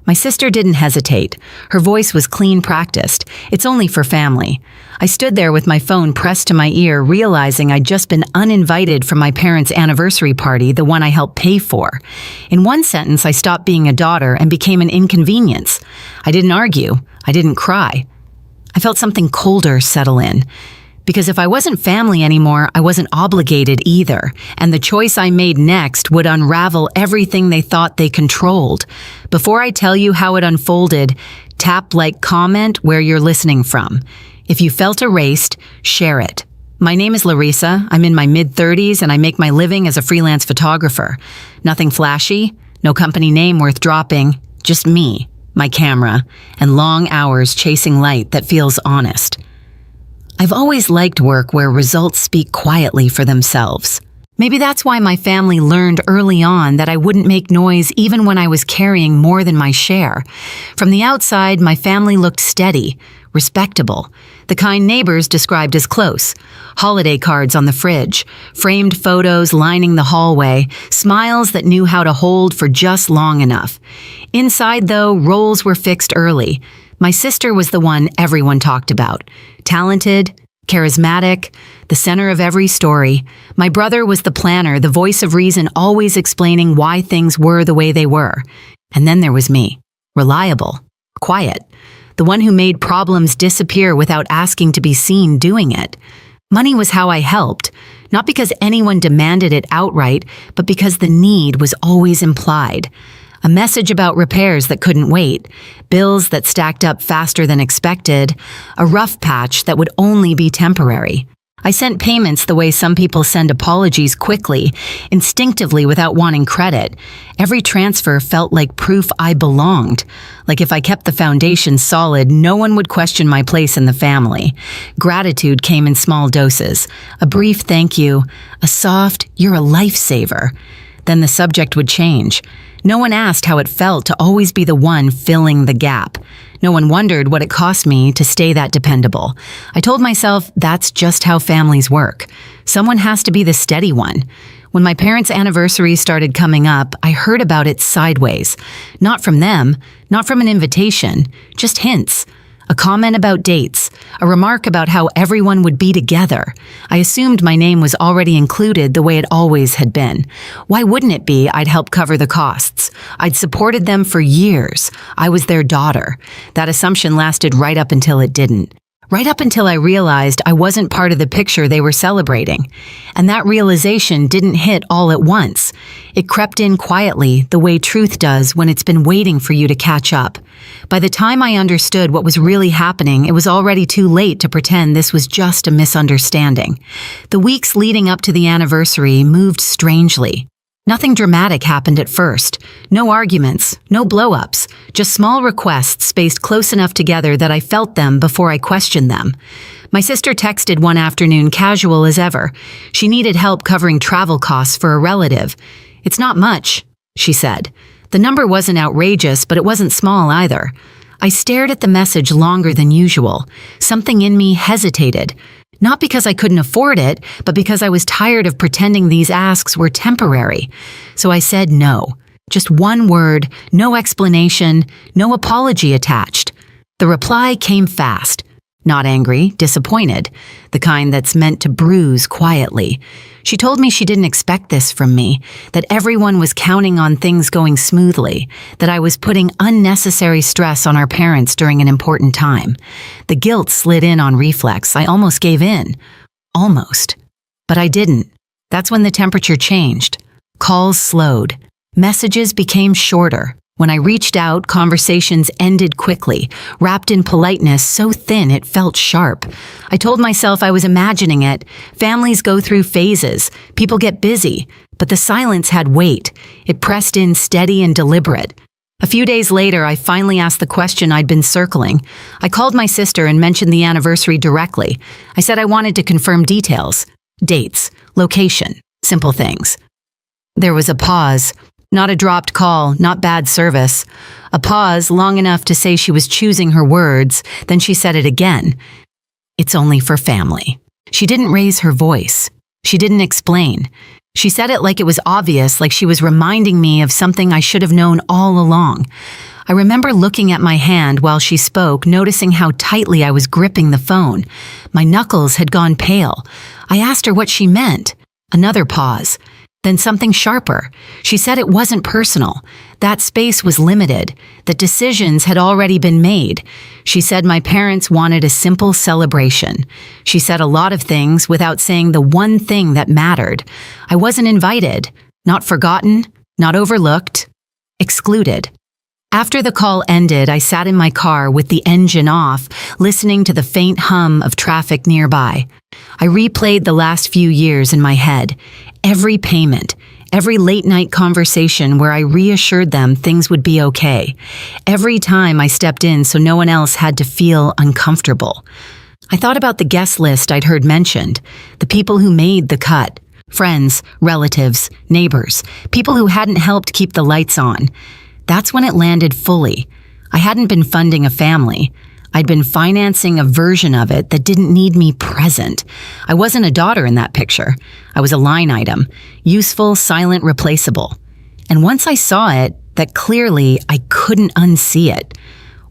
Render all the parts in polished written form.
My sister didn't hesitate. Her voice was clean practiced. It's only for family. I stood there with my phone pressed to my ear, realizing I'd just been uninvited from my parents' anniversary party, the one I helped pay for. In one sentence, I stopped being a daughter and became an inconvenience. I didn't argue. I didn't cry. I felt something colder settle in. Because if I wasn't family anymore, I wasn't obligated either, and the choice I made next would unravel everything they thought they controlled. Before I tell you how it unfolded, tap like comment where you're listening from. If you felt erased, share it. My name is Larissa. I'm in my mid-30s and I make my living as a freelance photographer. Nothing flashy, no company name worth dropping, just me, my camera, and long hours chasing light that feels honest. I've always liked work where results speak quietly for themselves. Maybe that's why my family learned early on that I wouldn't make noise even when I was carrying more than my share. From the outside, my family looked steady, respectable, the kind neighbors described as close. Holiday cards on the fridge, framed photos lining the hallway, smiles that knew how to hold for just long enough. Inside, though, roles were fixed early. My sister was the one everyone talked about. Talented, charismatic, the center of every story. My brother was the planner, the voice of reason, always explaining why things were the way they were. And then there was me, reliable, quiet, the one who made problems disappear without asking to be seen doing it. Money was how I helped, not because anyone demanded it outright, but because the need was always implied. A message about repairs that couldn't wait, bills that stacked up faster than expected, a rough patch that would only be temporary. I sent payments the way some people send apologies quickly, instinctively without wanting credit. Every transfer felt like proof I belonged. Like if I kept the foundation solid, no one would question my place in the family. Gratitude came in small doses. A brief thank you, a soft, "you're a lifesaver." Then the subject would change. No one asked how it felt to always be the one filling the gap. No one wondered what it cost me to stay that dependable. I told myself that's just how families work. Someone has to be the steady one. When my parents' anniversary started coming up, I heard about it sideways. Not from them, not from an invitation, just hints. A comment about dates, a remark about how everyone would be together. I assumed my name was already included the way it always had been. Why wouldn't it be? I'd help cover the costs. I'd supported them for years. I was their daughter. That assumption lasted right up until it didn't. Right up until I realized I wasn't part of the picture they were celebrating. And that realization didn't hit all at once. It crept in quietly, the way truth does when it's been waiting for you to catch up. By the time I understood what was really happening, it was already too late to pretend this was just a misunderstanding. The weeks leading up to the anniversary moved strangely. Nothing dramatic happened at first. No arguments, no blow-ups, just small requests spaced close enough together that I felt them before I questioned them. My sister texted one afternoon, casual as ever. She needed help covering travel costs for a relative. "It's not much," she said. The number wasn't outrageous, but it wasn't small either. I stared at the message longer than usual. Something in me hesitated. Not because I couldn't afford it, but because I was tired of pretending these asks were temporary. So I said no. Just one word, no explanation, no apology attached. The reply came fast. Not angry, disappointed. The kind that's meant to bruise quietly. She told me she didn't expect this from me, that everyone was counting on things going smoothly, that I was putting unnecessary stress on our parents during an important time. The guilt slid in on reflex. I almost gave in. Almost. But I didn't. That's when the temperature changed. Calls slowed. Messages became shorter. When I reached out, conversations ended quickly, wrapped in politeness so thin it felt sharp. I told myself I was imagining it. Families go through phases. People get busy. But the silence had weight. It pressed in steady and deliberate. A few days later, I finally asked the question I'd been circling. I called my sister and mentioned the anniversary directly. I said I wanted to confirm details. Dates, location, simple things. There was a pause. Not a dropped call, not bad service. A pause long enough to say she was choosing her words, then she said it again. "It's only for family." She didn't raise her voice. She didn't explain. She said it like it was obvious, like she was reminding me of something I should have known all along. I remember looking at my hand while she spoke, noticing how tightly I was gripping the phone. My knuckles had gone pale. I asked her what she meant. Another pause. Then something sharper. She said it wasn't personal. That space was limited. That decisions had already been made. She said my parents wanted a simple celebration. She said a lot of things without saying the one thing that mattered. I wasn't invited, not forgotten, not overlooked, excluded. After the call ended, I sat in my car with the engine off, listening to the faint hum of traffic nearby. I replayed the last few years in my head. Every payment, every late-night conversation where I reassured them things would be okay. Every time I stepped in so no one else had to feel uncomfortable. I thought about the guest list I'd heard mentioned, the people who made the cut. Friends, relatives, neighbors, people who hadn't helped keep the lights on. That's when it landed fully. I hadn't been funding a family. I'd been financing a version of it that didn't need me present. I wasn't a daughter in that picture. I was a line item, useful, silent, replaceable. And once I saw it, that clearly I couldn't unsee it.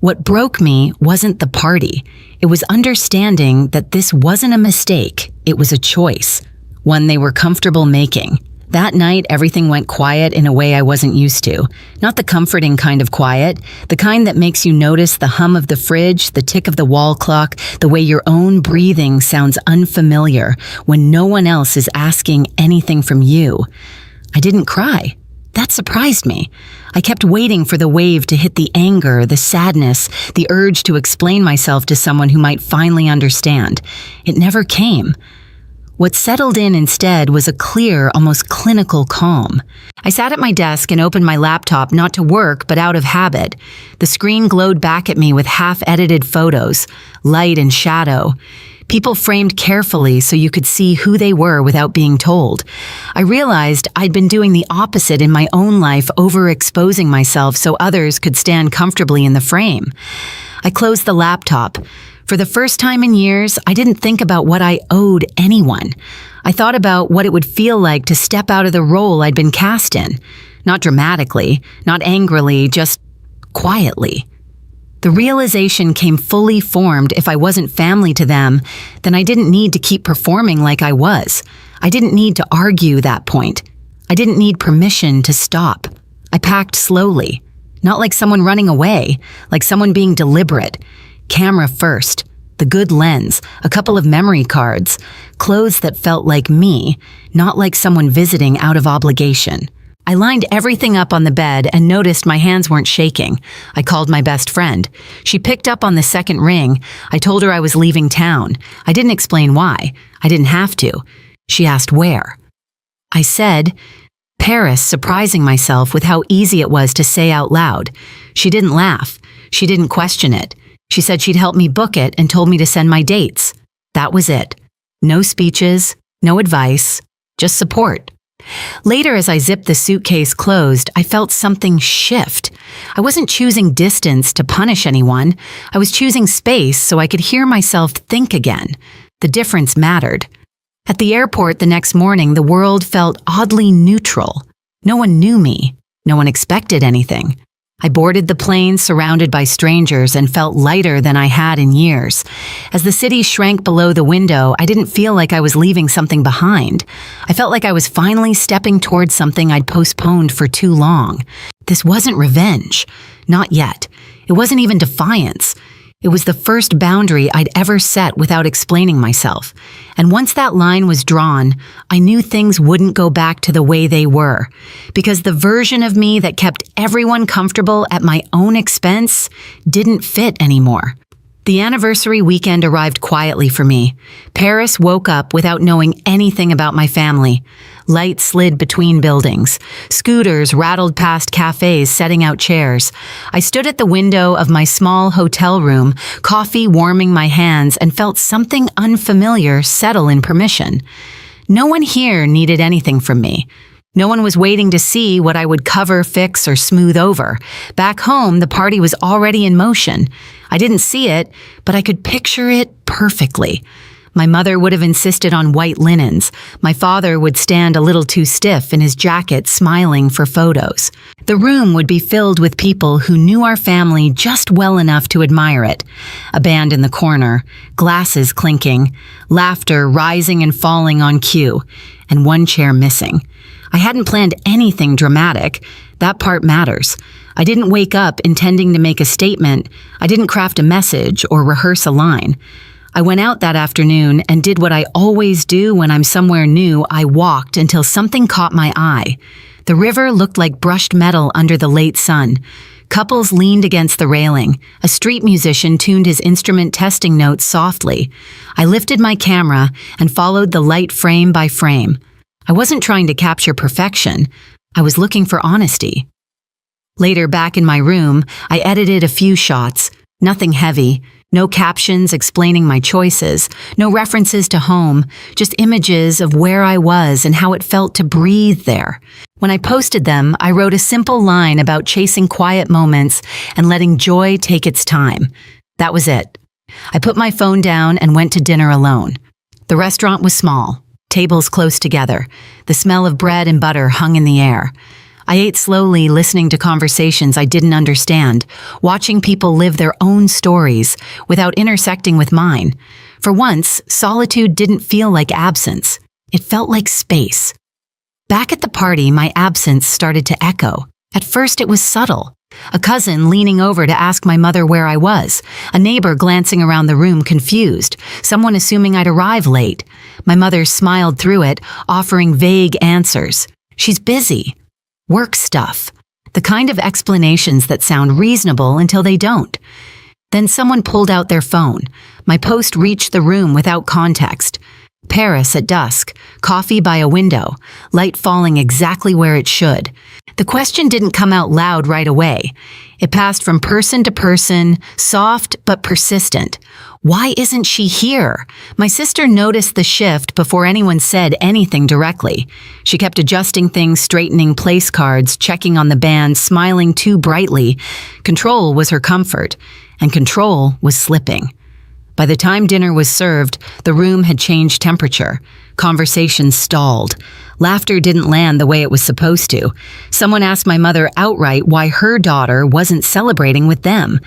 What broke me wasn't the party. It was understanding that this wasn't a mistake. It was a choice, one they were comfortable making. That night, everything went quiet in a way I wasn't used to. Not the comforting kind of quiet, the kind that makes you notice the hum of the fridge, the tick of the wall clock, the way your own breathing sounds unfamiliar when no one else is asking anything from you. I didn't cry. That surprised me. I kept waiting for the wave to hit the anger, the sadness, the urge to explain myself to someone who might finally understand. It never came. What settled in instead was a clear, almost clinical calm. I sat at my desk and opened my laptop, not to work, but out of habit. The screen glowed back at me with half-edited photos, light and shadow. People framed carefully so you could see who they were without being told. I realized I'd been doing the opposite in my own life, overexposing myself so others could stand comfortably in the frame. I closed the laptop. For the first time in years, I didn't think about what I owed anyone. I thought about what it would feel like to step out of the role I'd been cast in. Not dramatically, not angrily, just quietly. The realization came fully formed. If I wasn't family to them, then I didn't need to keep performing like I was. I didn't need to argue that point. I didn't need permission to stop. I packed slowly. Not like someone running away, like someone being deliberate. Camera first, the good lens, a couple of memory cards, clothes that felt like me, not like someone visiting out of obligation. I lined everything up on the bed and noticed my hands weren't shaking. I called my best friend. She picked up on the second ring. I told her I was leaving town. I didn't explain why. I didn't have to. She asked where. I said, Paris, surprising myself with how easy it was to say out loud. She didn't laugh. She didn't question it. She said she'd help me book it and told me to send my dates. That was it. No speeches, no advice, just support. Later, as I zipped the suitcase closed, I felt something shift. I wasn't choosing distance to punish anyone. I was choosing space so I could hear myself think again. The difference mattered. At the airport the next morning, the world felt oddly neutral. No one knew me. No one expected anything. I boarded the plane surrounded by strangers and felt lighter than I had in years. As the city shrank below the window, I didn't feel like I was leaving something behind. I felt like I was finally stepping towards something I'd postponed for too long. This wasn't revenge. Not yet. It wasn't even defiance. It was the first boundary I'd ever set without explaining myself. And once that line was drawn, I knew things wouldn't go back to the way they were. Because the version of me that kept everyone comfortable at my own expense didn't fit anymore. The anniversary weekend arrived quietly for me. Paris woke up without knowing anything about my family. Lights slid between buildings. Scooters rattled past cafes setting out chairs. I stood at the window of my small hotel room, coffee warming my hands, and felt something unfamiliar settle in permission. No one here needed anything from me. No one was waiting to see what I would cover, fix, or smooth over. Back home, the party was already in motion. I didn't see it, but I could picture it perfectly. My mother would have insisted on white linens. My father would stand a little too stiff in his jacket, smiling for photos. The room would be filled with people who knew our family just well enough to admire it. A band in the corner, glasses clinking, laughter rising and falling on cue, and one chair missing. I hadn't planned anything dramatic. That part matters. I didn't wake up intending to make a statement. I didn't craft a message or rehearse a line. I went out that afternoon and did what I always do when I'm somewhere new. I walked until something caught my eye. The river looked like brushed metal under the late sun. Couples leaned against the railing. A street musician tuned his instrument testing notes softly. I lifted my camera and followed the light frame by frame. I wasn't trying to capture perfection. I was looking for honesty. Later, back in my room, I edited a few shots. Nothing heavy. No captions explaining my choices, no references to home, just images of where I was and how it felt to breathe there. When I posted them, I wrote a simple line about chasing quiet moments and letting joy take its time. That was it. I put my phone down and went to dinner alone. The restaurant was small, tables close together. The smell of bread and butter hung in the air. I ate slowly, listening to conversations I didn't understand, watching people live their own stories without intersecting with mine. For once, solitude didn't feel like absence. It felt like space. Back at the party, my absence started to echo. At first, it was subtle. A cousin leaning over to ask my mother where I was, a neighbor glancing around the room confused, someone assuming I'd arrive late. My mother smiled through it, offering vague answers. She's busy. Work stuff. The kind of explanations that sound reasonable until they don't. Then someone pulled out their phone. My post reached the room without context. Paris at dusk, coffee by a window, light falling exactly where it should. The question didn't come out loud right away. It passed from person to person, soft but persistent. Why isn't she here? My sister noticed the shift before anyone said anything directly. She kept adjusting things, straightening place cards, checking on the band, smiling too brightly. Control was her comfort, and control was slipping. By the time dinner was served, the room had changed temperature. Conversation stalled. Laughter didn't land the way it was supposed to. Someone asked my mother outright why her daughter wasn't celebrating with them.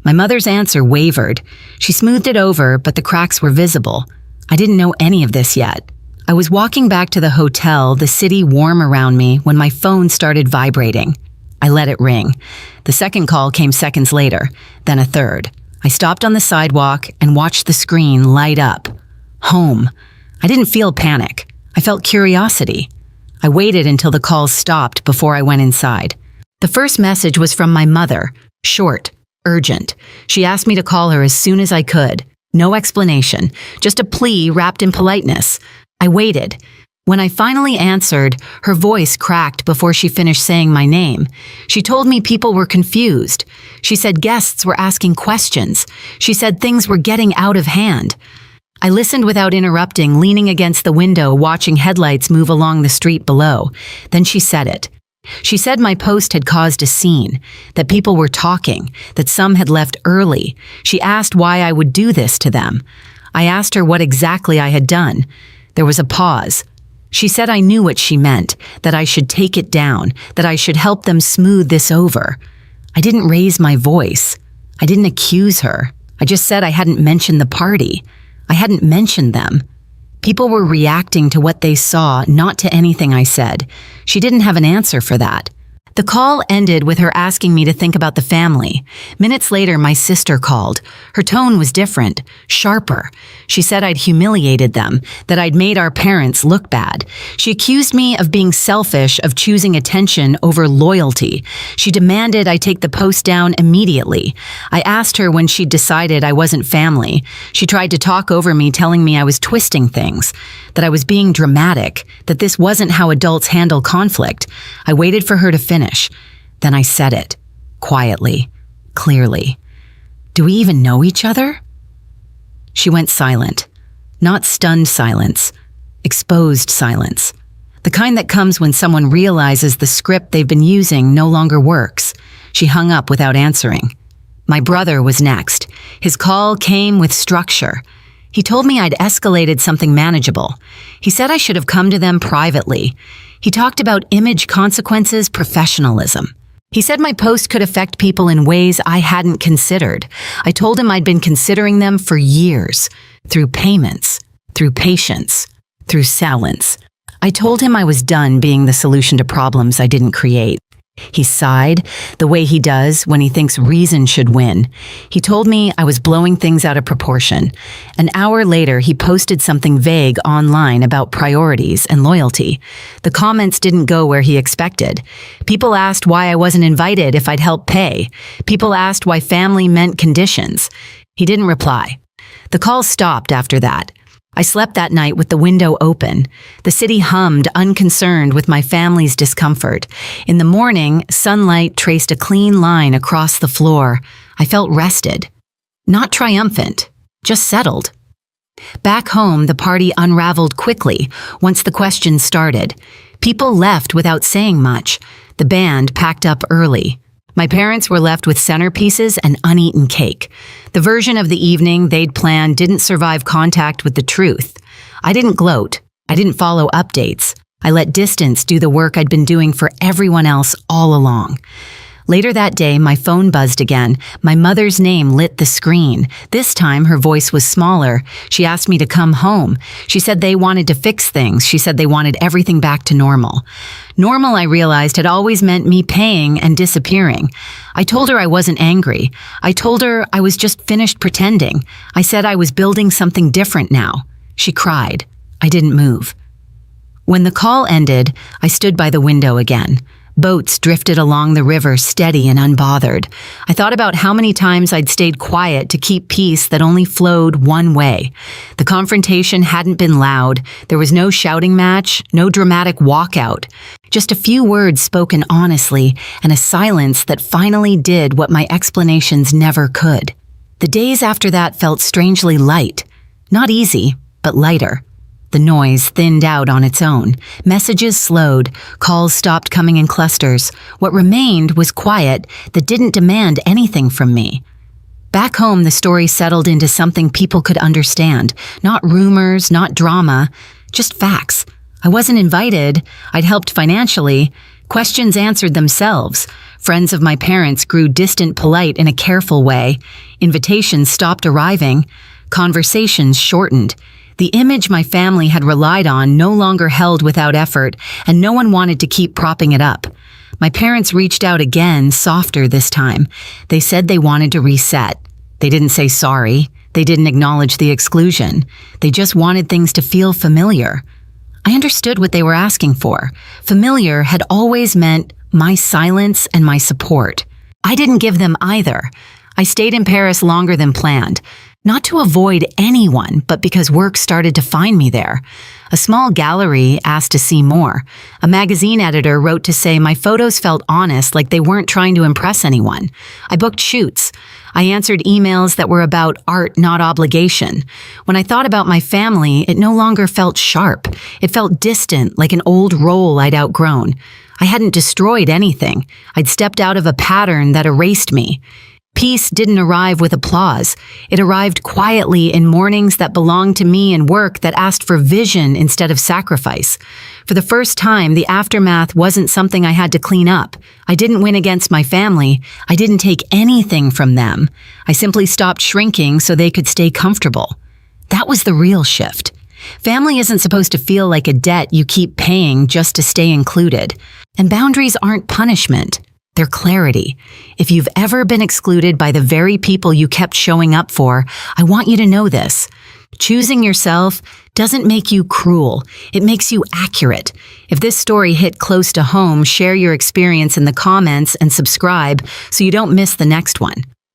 My mother's answer wavered. She smoothed it over, but the cracks were visible. I didn't know any of this yet. I was walking back to the hotel, the city warm around me, when my phone started vibrating. I let it ring. The second call came seconds later, then a third. I stopped on the sidewalk and watched the screen light up. Home. I didn't feel panic. I felt curiosity. I waited until the calls stopped before I went inside. The first message was from my mother, short, urgent. She asked me to call her as soon as I could. No explanation, just a plea wrapped in politeness. I waited. When I finally answered, her voice cracked before she finished saying my name. She told me people were confused. She said guests were asking questions. She said things were getting out of hand. I listened without interrupting, leaning against the window, watching headlights move along the street below. Then she said it. She said my post had caused a scene, that people were talking, that some had left early. She asked why I would do this to them. I asked her what exactly I had done. There was a pause. She said I knew what she meant, that I should take it down, that I should help them smooth this over. I didn't raise my voice. I didn't accuse her. I just said I hadn't mentioned the party. I hadn't mentioned them. People were reacting to what they saw, not to anything I said. She didn't have an answer for that. The call ended with her asking me to think about the family. Minutes later, my sister called. Her tone was different, sharper. She said I'd humiliated them, that I'd made our parents look bad. She accused me of being selfish, of choosing attention over loyalty. She demanded I take the post down immediately. I asked her when she'd decided I wasn't family. She tried to talk over me, telling me I was twisting things, that I was being dramatic, that this wasn't how adults handle conflict. I waited for her to finish. Then I said it, quietly, clearly. Do we even know each other? She went silent. Not stunned silence, exposed silence. The kind that comes when someone realizes the script they've been using no longer works. She hung up without answering. My brother was next. His call came with structure. He told me I'd escalated something manageable. He said I should have come to them privately. He talked about image consequences, professionalism. He said my post could affect people in ways I hadn't considered. I told him I'd been considering them for years, through payments, through patience, through silence. I told him I was done being the solution to problems I didn't create. He sighed, the way he does when he thinks reason should win. He told me I was blowing things out of proportion. An hour later, he posted something vague online about priorities and loyalty. The comments didn't go where he expected. People asked why I wasn't invited if I'd help pay. People asked why family meant conditions. He didn't reply. The calls stopped after that. I slept that night with the window open. The city hummed, unconcerned with my family's discomfort. In the morning, sunlight traced a clean line across the floor. I felt rested. Not triumphant, just settled. Back home, the party unraveled quickly once the questions started. People left without saying much. The band packed up early. My parents were left with centerpieces and uneaten cake. The version of the evening they'd planned didn't survive contact with the truth. I didn't gloat. I didn't follow updates. I let distance do the work I'd been doing for everyone else all along. Later that day, my phone buzzed again. My mother's name lit the screen. This time, her voice was smaller. She asked me to come home. She said they wanted to fix things. She said they wanted everything back to normal. Normal, I realized, had always meant me paying and disappearing. I told her I wasn't angry. I told her I was just finished pretending. I said I was building something different now. She cried. I didn't move. When the call ended, I stood by the window again. Boats drifted along the river, steady and unbothered. I thought about how many times I'd stayed quiet to keep peace that only flowed one way. The confrontation hadn't been loud. There was no shouting match, no dramatic walkout. Just a few words spoken honestly, and a silence that finally did what my explanations never could. The days after that felt strangely light. Not easy, but lighter. The noise thinned out on its own. Messages slowed. Calls stopped coming in clusters. What remained was quiet that didn't demand anything from me. Back home, the story settled into something people could understand. Not rumors, not drama, just facts. I wasn't invited. I'd helped financially. Questions answered themselves. Friends of my parents grew distant, polite in a careful way. Invitations stopped arriving. Conversations shortened. The image my family had relied on no longer held without effort, and no one wanted to keep propping it up. My parents reached out again, softer this time. They said they wanted to reset. They didn't say sorry. They didn't acknowledge the exclusion. They just wanted things to feel familiar. I understood what they were asking for. Familiar had always meant my silence and my support. I didn't give them either. I stayed in Paris longer than planned. Not to avoid anyone, but because work started to find me there. A small gallery asked to see more. A magazine editor wrote to say my photos felt honest, like they weren't trying to impress anyone. I booked shoots. I answered emails that were about art, not obligation. When I thought about my family, it no longer felt sharp. It felt distant, like an old role I'd outgrown. I hadn't destroyed anything. I'd stepped out of a pattern that erased me. Peace didn't arrive with applause. It arrived quietly in mornings that belonged to me and work that asked for vision instead of sacrifice. For the first time, the aftermath wasn't something I had to clean up. I didn't win against my family. I didn't take anything from them. I simply stopped shrinking so they could stay comfortable. That was the real shift. Family isn't supposed to feel like a debt you keep paying just to stay included. And boundaries aren't punishment. They're clarity. If you've ever been excluded by the very people you kept showing up for, I want you to know this. Choosing yourself doesn't make you cruel. It makes you accurate. If this story hit close to home, share your experience in the comments and subscribe so you don't miss the next one.